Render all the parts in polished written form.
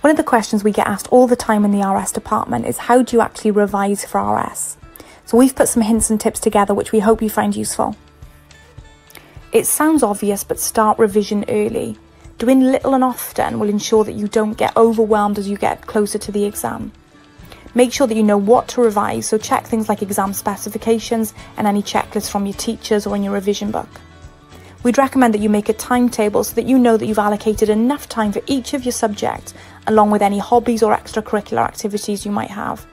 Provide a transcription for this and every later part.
One of the questions we get asked all the time in the RS department is how do you actually revise for RS? So we've put some hints and tips together which we hope you find useful. It sounds obvious, but start revision early. Doing little and often will ensure that you don't get overwhelmed as you get closer to the exam. Make sure that you know what to revise, so check things like exam specifications and any checklists from your teachers or in your revision book. We'd recommend that you make a timetable so that you know that you've allocated enough time for each of your subjects, along with any hobbies or extracurricular activities you might have.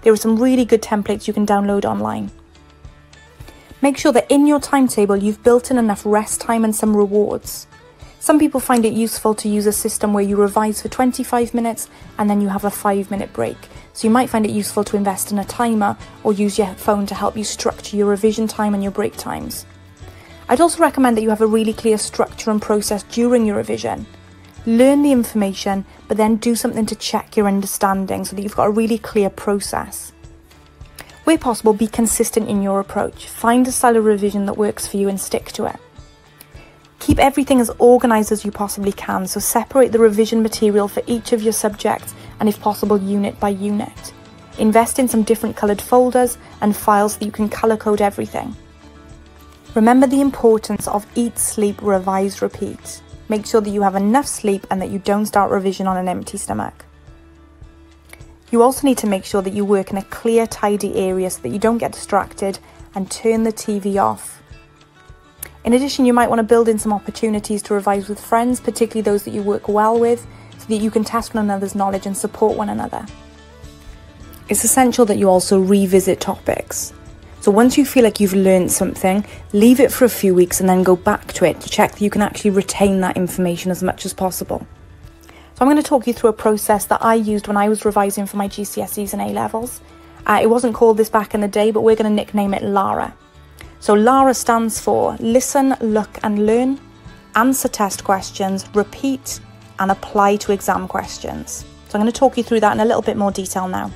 There are some really good templates you can download online. Make sure that in your timetable you've built in enough rest time and some rewards. Some people find it useful to use a system where you revise for 25 minutes and then you have a 5-minute break. So you might find it useful to invest in a timer or use your phone to help you structure your revision time and your break times. I'd also recommend that you have a really clear structure and process during your revision. Learn the information, but then do something to check your understanding so that you've got a really clear process. Where possible, be consistent in your approach. Find a style of revision that works for you and stick to it. Keep everything as organised as you possibly can, so separate the revision material for each of your subjects and if possible unit by unit. Invest in some different coloured folders and files so that you can colour code everything. Remember the importance of eat, sleep, revise, repeat. Make sure that you have enough sleep and that you don't start revision on an empty stomach. You also need to make sure that you work in a clear, tidy area so that you don't get distracted, and turn the TV off. In addition, you might want to build in some opportunities to revise with friends, particularly those that you work well with, so that you can test one another's knowledge and support one another. It's essential that you also revisit topics. So once you feel like you've learned something, leave it for a few weeks and then go back to it to check that you can actually retain that information as much as possible. So I'm going to talk you through a process that I used when I was revising for my GCSEs and A-levels. It wasn't called this back in the day, but we're going to nickname it LARA. So LARA stands for Listen, Look and Learn, Answer Test Questions, Repeat and Apply to Exam Questions. So I'm going to talk you through that in a little bit more detail now.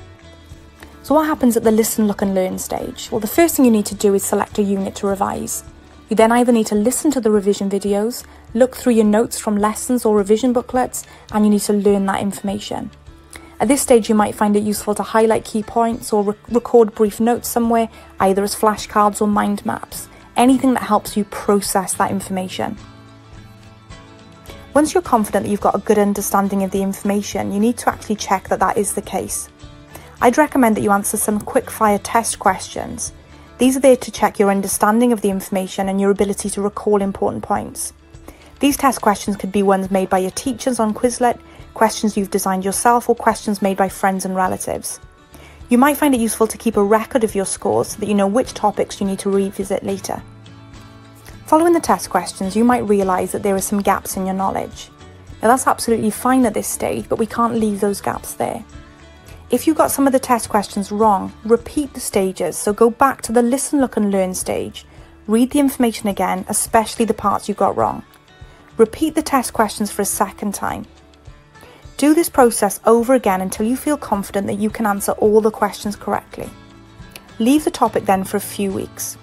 So what happens at the Listen, Look and Learn stage? Well, the first thing you need to do is select a unit to revise. You then either need to listen to the revision videos, look through your notes from lessons or revision booklets, and you need to learn that information. At this stage, you might find it useful to highlight key points or record brief notes somewhere, either as flashcards or mind maps, anything that helps you process that information. Once you're confident that you've got a good understanding of the information, you need to actually check that that is the case. I'd recommend that you answer some quick-fire test questions. These are there to check your understanding of the information and your ability to recall important points. These test questions could be ones made by your teachers on Quizlet, questions you've designed yourself, or questions made by friends and relatives. You might find it useful to keep a record of your scores so that you know which topics you need to revisit later. Following the test questions, you might realise that there are some gaps in your knowledge. Now that's absolutely fine at this stage, but we can't leave those gaps there. If you got some of the test questions wrong, repeat the stages, so go back to the Listen, Look and Learn stage. Read the information again, especially the parts you got wrong. Repeat the test questions for a second time. Do this process over again until you feel confident that you can answer all the questions correctly. Leave the topic then for a few weeks.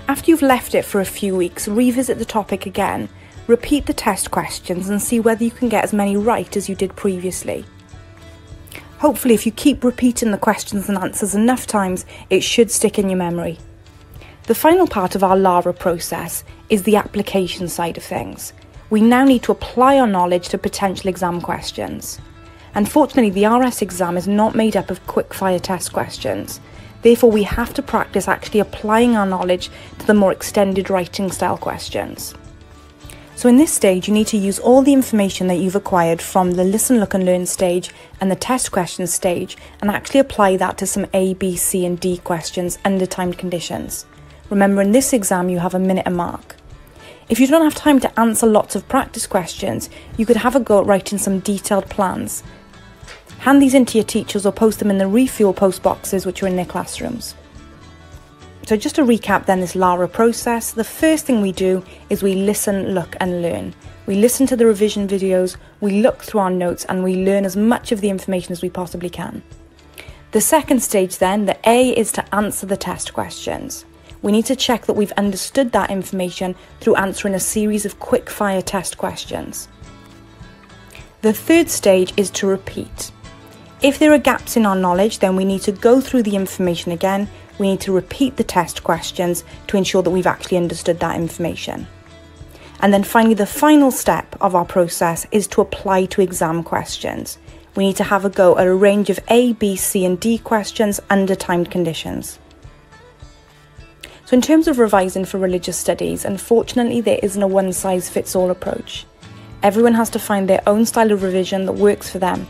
After you've left it for a few weeks, revisit the topic again, repeat the test questions and see whether you can get as many right as you did previously. Hopefully, if you keep repeating the questions and answers enough times, it should stick in your memory. The final part of our LARA process is the application side of things. We now need to apply our knowledge to potential exam questions. Unfortunately, the RS exam is not made up of quick-fire test questions. Therefore, we have to practice actually applying our knowledge to the more extended writing style questions. So in this stage, you need to use all the information that you've acquired from the Listen, Look and Learn stage and the test questions stage and actually apply that to some A, B, C and D questions under timed conditions. Remember, in this exam, you have a minute a mark. If you don't have time to answer lots of practice questions, you could have a go at writing some detailed plans. Hand these into your teachers or post them in the refuel post boxes which are in their classrooms. So just to recap then this LARA process, the first thing we do is we listen, look and learn. We listen to the revision videos, we look through our notes and we learn as much of the information as we possibly can. The second stage then, the A, is to answer the test questions. We need to check that we've understood that information through answering a series of quick-fire test questions. The third stage is to repeat. If there are gaps in our knowledge, then we need to go through the information again. We need to repeat the test questions to ensure that we've actually understood that information. And then finally, the final step of our process is to apply to exam questions. We need to have a go at a range of A, B, C and D questions under timed conditions. So in terms of revising for religious studies, unfortunately there isn't a one-size-fits-all approach. Everyone has to find their own style of revision that works for them.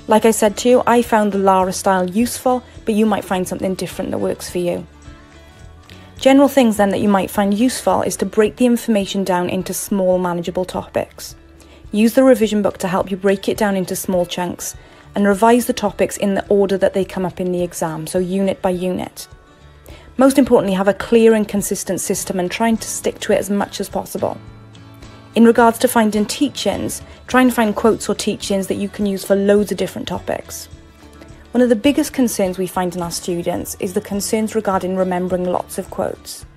Like I said to you, I found the LARA style useful, but you might find something different that works for you. General things then that you might find useful is to break the information down into small manageable topics. Use the revision book to help you break it down into small chunks and revise the topics in the order that they come up in the exam, so unit by unit. Most importantly, have a clear and consistent system and trying to stick to it as much as possible. In regards to finding teachings, try and find quotes or teachings that you can use for loads of different topics. One of the biggest concerns we find in our students is the concerns regarding remembering lots of quotes.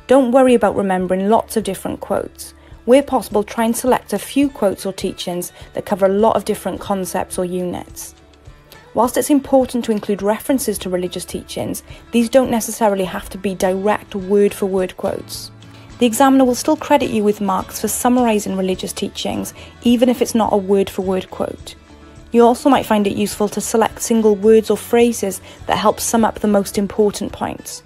Don't worry about remembering lots of different quotes. Where possible, try and select a few quotes or teachings that cover a lot of different concepts or units. Whilst it's important to include references to religious teachings, these don't necessarily have to be direct word-for-word quotes. The examiner will still credit you with marks for summarising religious teachings, even if it's not a word-for-word quote. You also might find it useful to select single words or phrases that help sum up the most important points.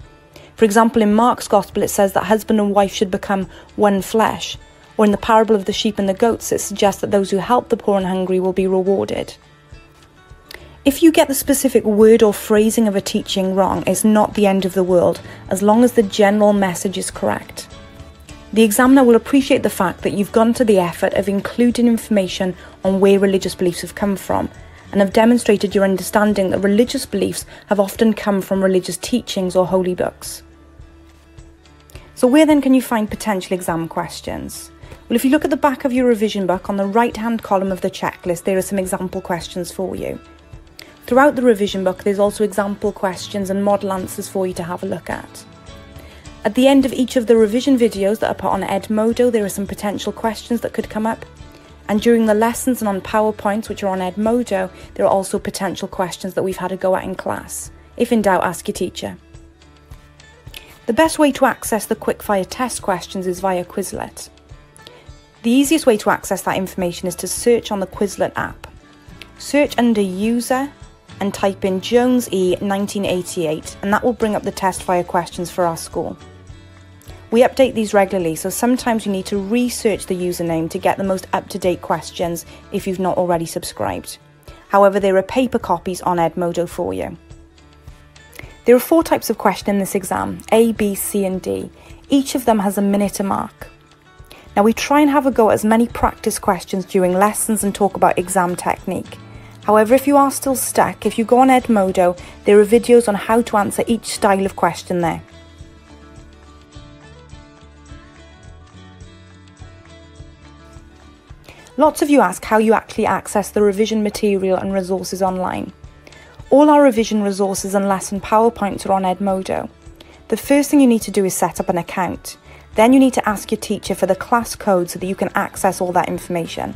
For example, in Mark's Gospel it says that husband and wife should become one flesh, or in the parable of the sheep and the goats it suggests that those who help the poor and hungry will be rewarded. If you get the specific word or phrasing of a teaching wrong, it's not the end of the world, as long as the general message is correct. The examiner will appreciate the fact that you've gone to the effort of including information on where religious beliefs have come from, and have demonstrated your understanding that religious beliefs have often come from religious teachings or holy books. So where then can you find potential exam questions? Well, if you look at the back of your revision book, on the right-hand column of the checklist, there are some example questions for you. Throughout the revision book, there's also example questions and model answers for you to have a look at. At the end of each of the revision videos that are put on Edmodo, there are some potential questions that could come up. And during the lessons and on PowerPoints, which are on Edmodo, there are also potential questions that we've had a go at in class. If in doubt, ask your teacher. The best way to access the quickfire test questions is via Quizlet. The easiest way to access that information is to search on the Quizlet app. Search under User and type in Jones E 1988, and that will bring up the test fire questions for our school. We update these regularly, so sometimes you need to research the username to get the most up-to-date questions if you've not already subscribed. However, there are paper copies on Edmodo for you. There are 4 types of question in this exam, A, B, C and D. Each of them has a minute to mark. Now we try and have a go at as many practice questions during lessons and talk about exam technique. However, if you are still stuck, if you go on Edmodo, there are videos on how to answer each style of question there. Lots of you ask how you actually access the revision material and resources online. All our revision resources and lesson PowerPoints are on Edmodo. The first thing you need to do is set up an account. Then you need to ask your teacher for the class code so that you can access all that information.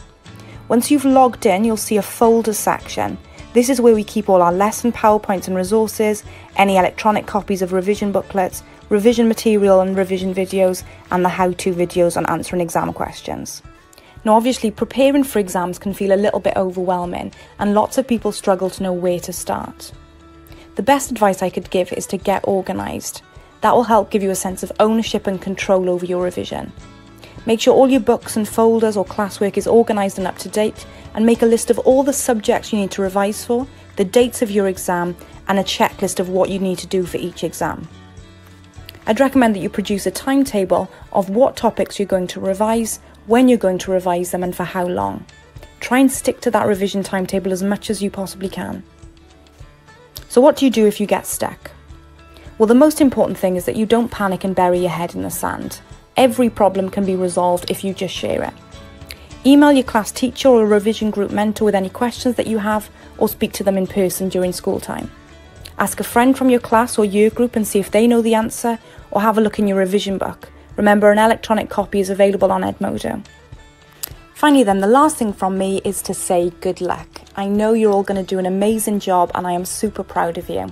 Once you've logged in, you'll see a folders section. This is where we keep all our lesson PowerPoints and resources, any electronic copies of revision booklets, revision material and revision videos, and the how-to videos on answering exam questions. Now obviously preparing for exams can feel a little bit overwhelming and lots of people struggle to know where to start. The best advice I could give is to get organised. That will help give you a sense of ownership and control over your revision. Make sure all your books and folders or classwork is organised and up to date, and make a list of all the subjects you need to revise for, the dates of your exam, and a checklist of what you need to do for each exam. I'd recommend that you produce a timetable of what topics you're going to revise, when you're going to revise them and for how long. Try and stick to that revision timetable as much as you possibly can. So what do you do if you get stuck? Well, the most important thing is that you don't panic and bury your head in the sand. Every problem can be resolved if you just share it. Email your class teacher or a revision group mentor with any questions that you have, or speak to them in person during school time. Ask a friend from your class or year group and see if they know the answer, or have a look in your revision book. Remember, an electronic copy is available on Edmodo. Finally then, the last thing from me is to say good luck. I know you're all going to do an amazing job and I am super proud of you.